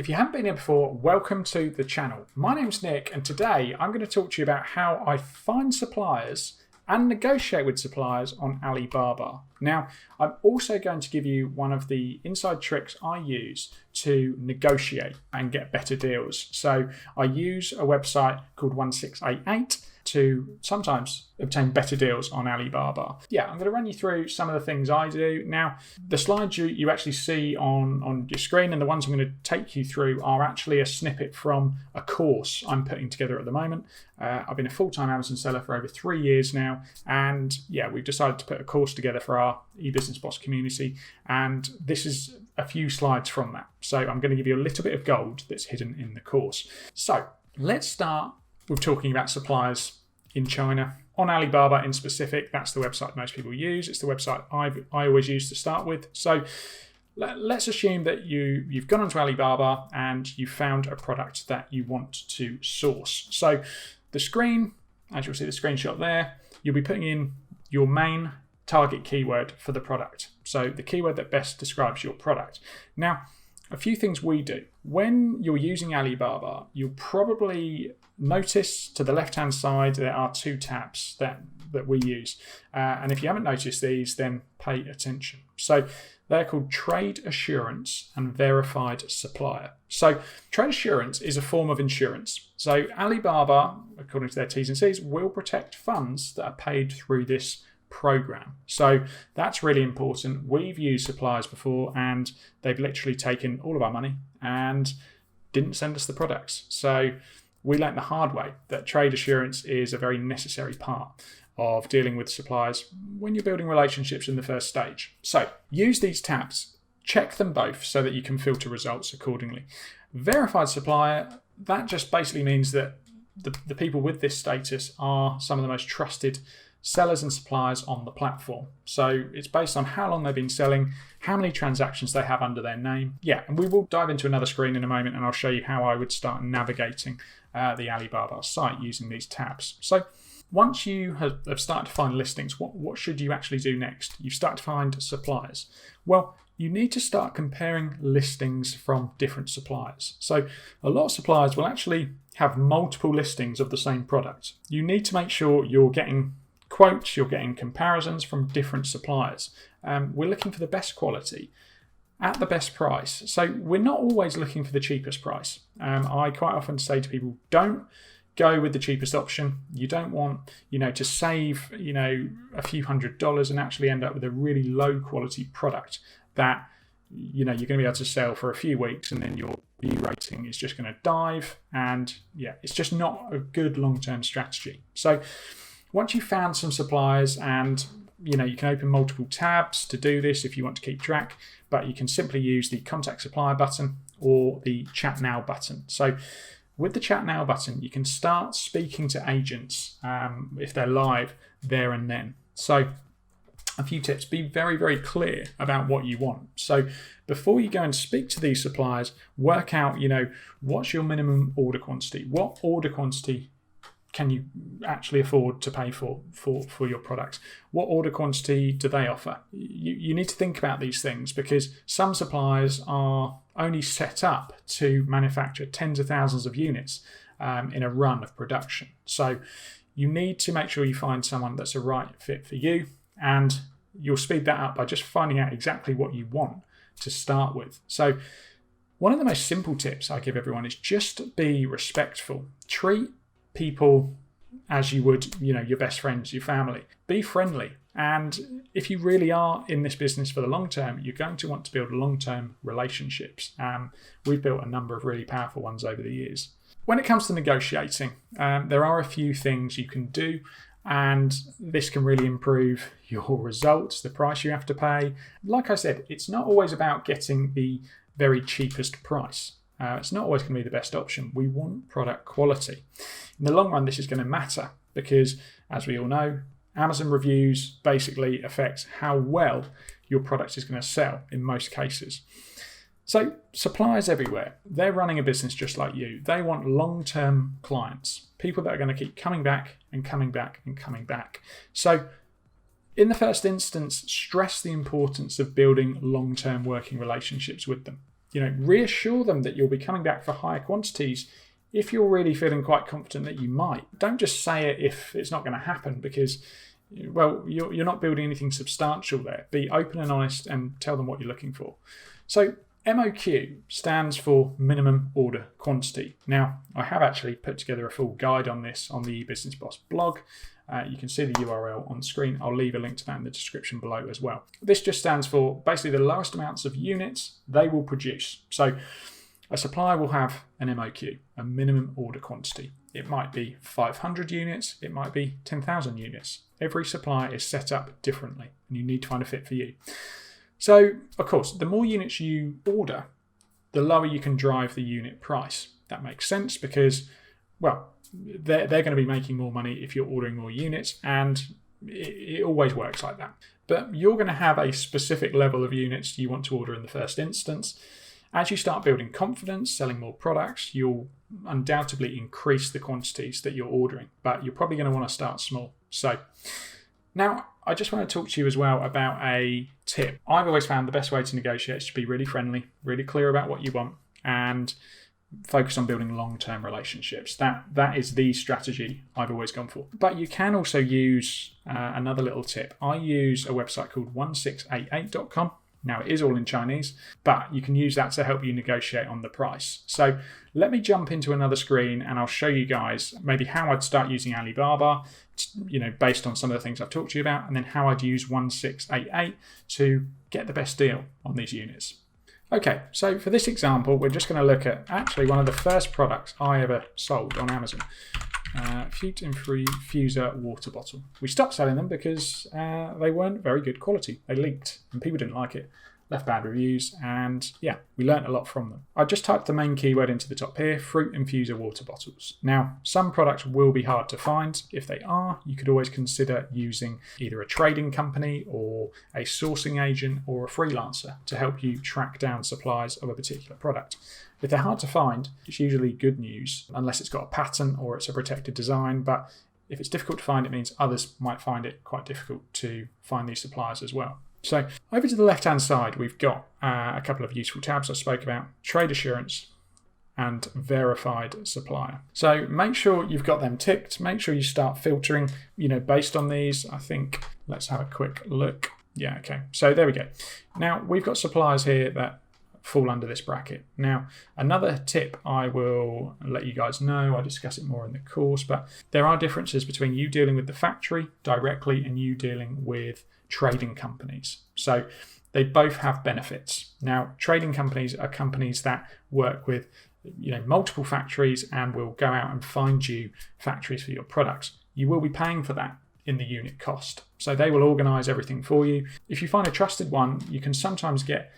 If you haven't been here before, welcome to the channel. My name's Nick, and today I'm going to talk to you about how I find suppliers and negotiate with suppliers on Alibaba. Now, I'm also going to give you one of the inside tricks I use to negotiate and get better deals. So I use a website called 1688 to sometimes obtain better deals on Alibaba. Yeah, I'm going to run you through some of the things I do. Now, the slides you actually see on your screen and the ones I'm going to take you through are actually a snippet from a course I'm putting together at the moment. I've been a full-time Amazon seller for over 3 years now, and yeah, we've decided to put a course together for our eBusiness Boss community, and this is a few slides from that. So I'm going to give you a little bit of gold that's hidden in the course. So let's start with talking about suppliers in China. On Alibaba in specific, that's the website most people use. It's the website I always use to start with. So let's assume that you've gone onto Alibaba and you found a product that you want to source. So the screen, as you'll see the screenshot there, you'll be putting in your main target keyword for the product. So the keyword that best describes your product. Now, a few things we do. When you're using Alibaba, you'll probably notice to the left-hand side there are two tabs that we use. And if you haven't noticed these, then pay attention. So they're called Trade Assurance and Verified Supplier. So trade assurance is a form of insurance. So Alibaba, according to their T's and C's, will protect funds that are paid through this program. So that's really important. We've used suppliers before and they've literally taken all of our money and didn't send us the products. So we learned the hard way that trade assurance is a very necessary part of dealing with suppliers when you're building relationships in the first stage. So use these tabs, check them both so that you can filter results accordingly. Verified supplier, that just basically means that the people with this status are some of the most trusted sellers and suppliers on the platform. So it's based on how long they've been selling, how many transactions they have under their name. Yeah, and we will dive into another screen in a moment and I'll show you how I would start navigating the Alibaba site using these tabs. So once you have started to find listings, what should you actually do next? You start to find suppliers. Well, you need to start comparing listings from different suppliers. So a lot of suppliers will actually have multiple listings of the same product. You need to make sure you're getting quotes, you're getting comparisons from different suppliers. We're looking for the best quality at the best price. So we're not always looking for the cheapest price. I quite often say to people, don't go with the cheapest option. You don't want, to save, a few $100s and actually end up with a really low quality product that, you're going to be able to sell for a few weeks and then your view rating is just going to dive. And yeah, it's just not a good long-term strategy. So once you've found some suppliers and you can open multiple tabs to do this if you want to keep track, but you can simply use the Contact Supplier button or the Chat Now button. So with the Chat Now button, you can start speaking to agents if they're live there and then. So a few tips, be very, very clear about what you want. So before you go and speak to these suppliers, work out, what's your minimum order quantity? What order quantity can you actually afford to pay for your products? What order quantity do they offer? You need to think about these things because some suppliers are only set up to manufacture tens of thousands of units in a run of production. So you need to make sure you find someone that's a right fit for you, and you'll speed that up by just finding out exactly what you want to start with. So one of the most simple tips I give everyone is just be respectful. Treat people as you would, your best friends, your family. Be friendly. And if you really are in this business for the long term, you're going to want to build long-term relationships. We've built a number of really powerful ones over the years. When it comes to negotiating, there are a few things you can do, and this can really improve your results, the price you have to pay. Like I said, it's not always about getting the very cheapest price. It's not always going to be the best option. We want product quality. In the long run, this is going to matter because, as we all know, Amazon reviews basically affect how well your product is going to sell in most cases. So suppliers everywhere, they're running a business just like you. They want long-term clients, people that are going to keep coming back and coming back and coming back. So in the first instance, stress the importance of building long-term working relationships with them. reassure them that you'll be coming back for higher quantities if you're really feeling quite confident that you might. Don't just say it if it's not going to happen, because, well, you're not building anything substantial there. Be open and honest and tell them what you're looking for. So MOQ stands for minimum order quantity. Now, I have actually put together a full guide on this on the eBusiness Boss blog. You can see the URL on screen. I'll leave a link to that in the description below as well. This just stands for basically the lowest amounts of units they will produce. So a supplier will have an MOQ, a minimum order quantity. It might be 500 units, it might be 10,000 units. Every supplier is set up differently, and you need to find a fit for you. So, of course, the more units you order, the lower you can drive the unit price. That makes sense because, well, they're going to be making more money if you're ordering more units, and it always works like that. But you're going to have a specific level of units you want to order in the first instance. As you start building confidence, selling more products, you'll undoubtedly increase the quantities that you're ordering, but you're probably going to want to start small. So now I just want to talk to you as well about a tip. I've always found the best way to negotiate is to be really friendly, really clear about what you want, and focus on building long-term relationships. That is the strategy I've always gone for. But you can also use another little tip. I use a website called 1688.com. Now, it is all in Chinese, but you can use that to help you negotiate on the price. So let me jump into another screen and I'll show you guys maybe how I'd start using Alibaba, based on some of the things I've talked to you about, and then how I'd use 1688 to get the best deal on these units. Okay, so for this example, we're just going to look at actually one of the first products I ever sold on Amazon. Fute and Free Fuser water bottle. We stopped selling them because they weren't very good quality. They leaked and people didn't like it, left bad reviews, and yeah, we learnt a lot from them. I just typed the main keyword into the top here, fruit infuser water bottles. Now, some products will be hard to find. If they are, you could always consider using either a trading company or a sourcing agent or a freelancer to help you track down supplies of a particular product. If they're hard to find, it's usually good news, unless it's got a patent or it's a protected design. But if it's difficult to find, it means others might find it quite difficult to find these suppliers as well. So over to the left-hand side, we've got a couple of useful tabs I spoke about: trade assurance and verified supplier. So make sure you've got them ticked. Make sure you start filtering, based on these. I think let's have a quick look. Yeah, okay. So there we go. Now we've got suppliers here that fall under this bracket. Now, another tip I will let you guys know, I discuss it more in the course, but there are differences between you dealing with the factory directly and you dealing with trading companies. So they both have benefits. Now, trading companies are companies that work with multiple factories and will go out and find you factories for your products. You will be paying for that in the unit cost. So they will organize everything for you. If you find a trusted one, you can sometimes get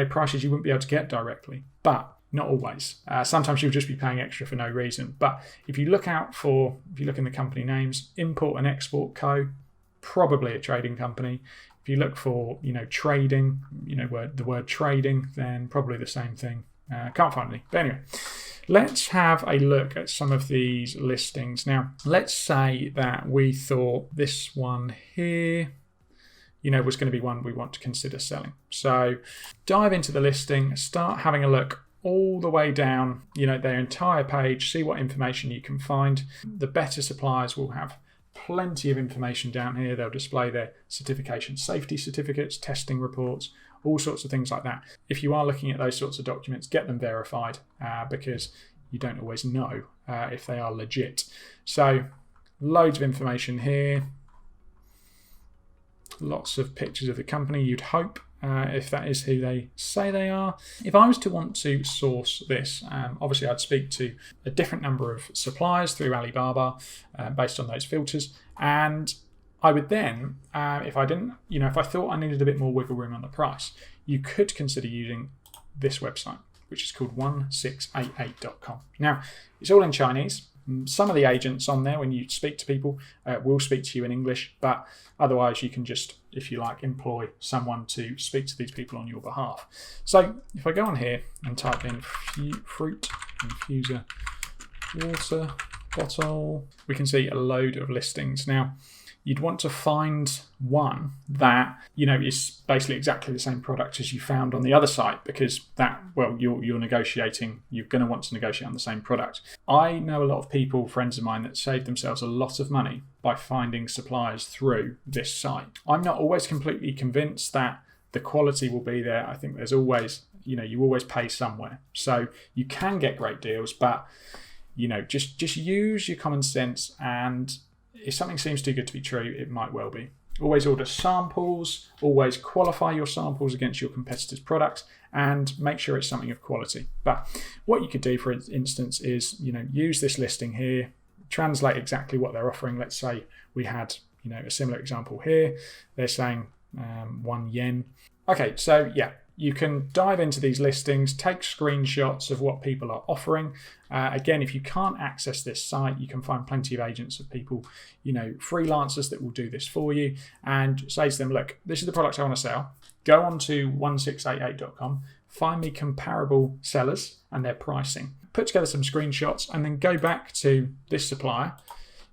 prices you wouldn't be able to get directly, but not always. Sometimes you'll just be paying extra for no reason. But if you look in the company names, Import and Export Co., probably a trading company. If you look for, trading, the word trading, then probably the same thing. Can't find any. But anyway, let's have a look at some of these listings. Now, let's say that we thought this one here, was going to be one we want to consider selling. So dive into the listing, start having a look all the way down, their entire page, see what information you can find. The better suppliers will have plenty of information down here. They'll display their certification, safety certificates, testing reports, all sorts of things like that. If you are looking at those sorts of documents, get them verified because you don't always know if they are legit. So loads of information here. Lots of pictures of the company, you'd hope, if that is who they say they are. If I was to want to source this, obviously I'd speak to a different number of suppliers through Alibaba based on those filters. And I would then, if I thought I needed a bit more wiggle room on the price, you could consider using this website, which is called 1688.com. Now, it's all in Chinese. Some of the agents on there, when you speak to people, will speak to you in English, but otherwise you can just, if you like, employ someone to speak to these people on your behalf. So if I go on here and type in fruit infuser water bottle, we can see a load of listings. Now, you'd want to find one that, is basically exactly the same product as you found on the other site, because you're negotiating, you're going to want to negotiate on the same product. I know a lot of people, friends of mine, that save themselves a lot of money by finding suppliers through this site. I'm not always completely convinced that the quality will be there. I think there's always, you always pay somewhere. So you can get great deals, but, just use your common sense, and if something seems too good to be true, it might well be. Always order samples, always qualify your samples against your competitors' products, and make sure it's something of quality. But what you could do, for instance, is, use this listing here, translate exactly what they're offering. Let's say we had, a similar example here. They're saying 1 yen. Okay, so yeah, you can dive into these listings, take screenshots of what people are offering. Again, if you can't access this site, you can find plenty of agents of people, freelancers that will do this for you, and say to them, look, this is the product I want to sell. Go on to 1688.com, find me comparable sellers and their pricing. Put together some screenshots and then go back to this supplier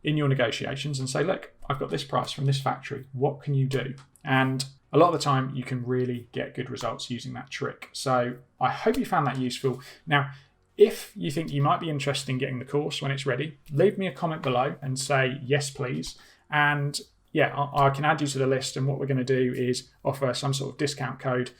in your negotiations and say, look, I've got this price from this factory. What can you do? And a lot of the time you can really get good results using that trick. So I hope you found that useful. Now, if you think you might be interested in getting the course when it's ready, leave me a comment below and say, yes, please. And yeah, I can add you to the list. And what we're going to do is offer some sort of discount code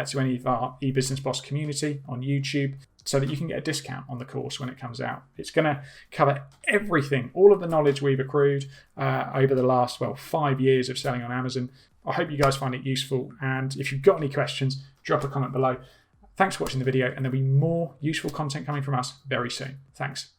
to any of our eBusiness Boss community on YouTube, so that you can get a discount on the course when it comes out. It's going to cover everything, all of the knowledge we've accrued over the last, 5 years of selling on Amazon. I hope you guys find it useful. And if you've got any questions, drop a comment below. Thanks for watching the video, and there'll be more useful content coming from us very soon. Thanks.